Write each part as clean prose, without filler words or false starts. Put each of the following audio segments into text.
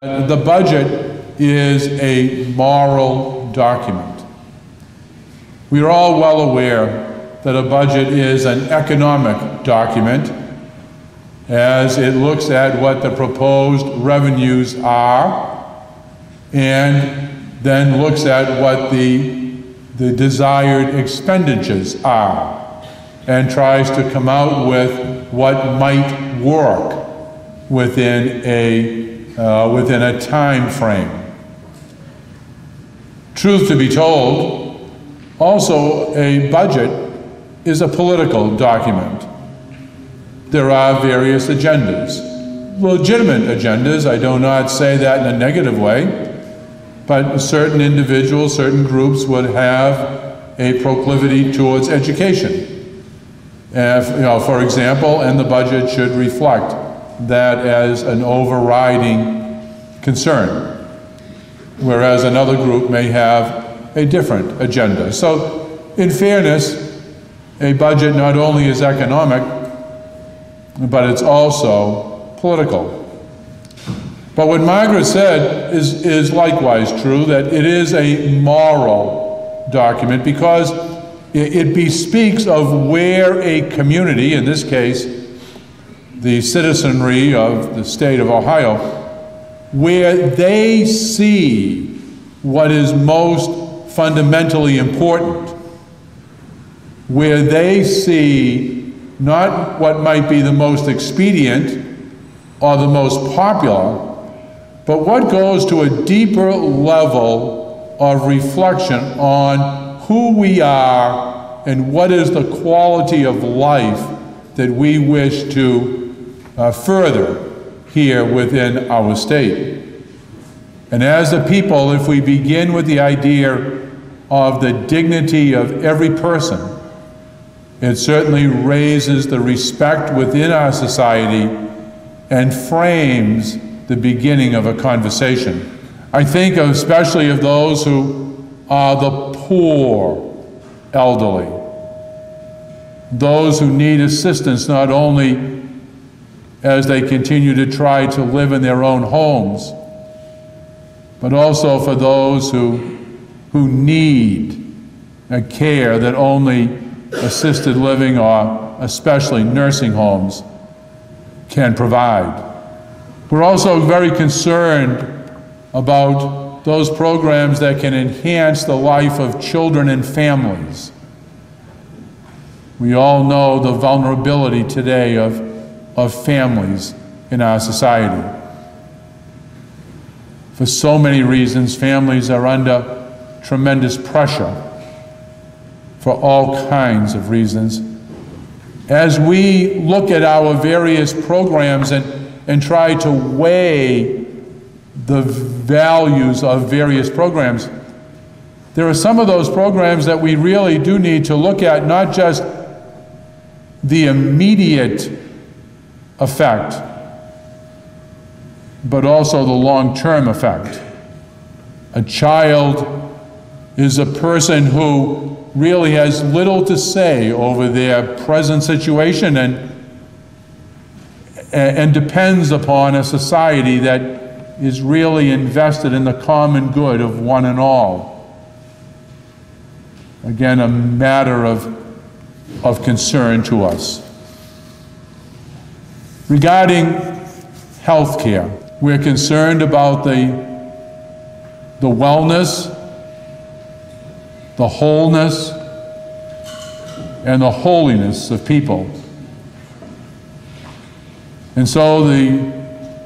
The budget is a moral document. We are all well aware that a budget is an economic document, as it looks at what the proposed revenues are and then looks at what the desired expenditures are and tries to come out with what might work within a time frame. Truth to be told, also a budget is a political document. There are various agendas, legitimate agendas. I do not say that in a negative way, but certain individuals, certain groups would have a proclivity towards education. For example, and the budget should reflect that as an overriding concern, whereas another group may have a different agenda. So, in fairness, a budget not only is economic, but it's also political. But what Margaret said is likewise true, that it is a moral document because it bespeaks of where a community, in this case, the citizenry of the state of Ohio, where they see what is most fundamentally important, where they see not what might be the most expedient or the most popular, but what goes to a deeper level of reflection on who we are and what is the quality of life that we wish to further here within our state. And as a people, if we begin with the idea of the dignity of every person, it certainly raises the respect within our society and frames the beginning of a conversation. I think especially of those who are the poor elderly, those who need assistance not only as they continue to try to live in their own homes, but also for those who need a care that only assisted living or especially nursing homes can provide. We're also very concerned about those programs that can enhance the life of children and families. We all know the vulnerability today of families in our society. For so many reasons, families are under tremendous pressure for all kinds of reasons. As we look at our various programs and try to weigh the values of various programs, there are some of those programs that we really do need to look at, not just the immediate effect, but also the long-term effect. A child is a person who really has little to say over their present situation and depends upon a society that is really invested in the common good of one and all. Again, a matter of concern to us. Regarding health care, we're concerned about the wellness, the wholeness, and the holiness of people. And so the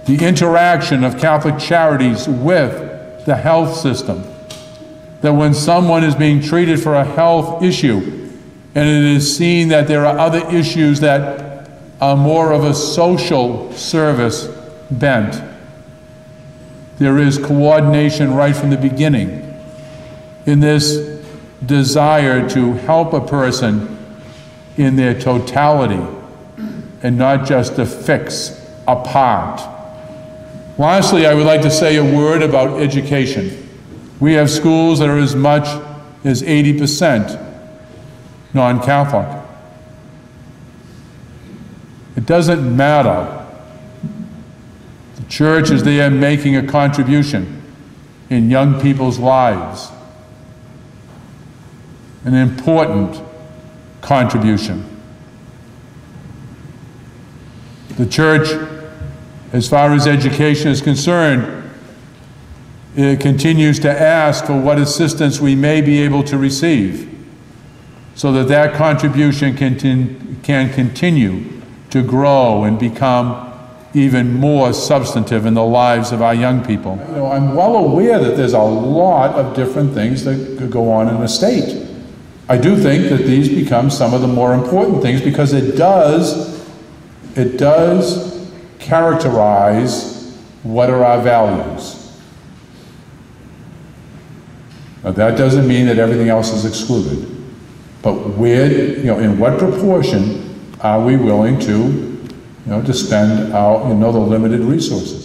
interaction of Catholic Charities with the health system, that when someone is being treated for a health issue, and it is seen that there are other issues that are more of a social service bent, there is coordination right from the beginning in this desire to help a person in their totality and not just to fix a part. Lastly, I would like to say a word about education. We have schools that are as much as 80% non-Catholic. It doesn't matter. The Church is there making a contribution in young people's lives. An important contribution. The church, as far as education is concerned, it continues to ask for what assistance we may be able to receive, so that that contribution can continue to grow and become even more substantive in the lives of our young people. You know, I'm well aware that there's a lot of different things that could go on in a state. I do think that these become some of the more important things, because it does characterize what are our values. Now, that doesn't mean that everything else is excluded, but where, you know, in what proportion are we willing to, you know, to spend our, you know, the limited resources?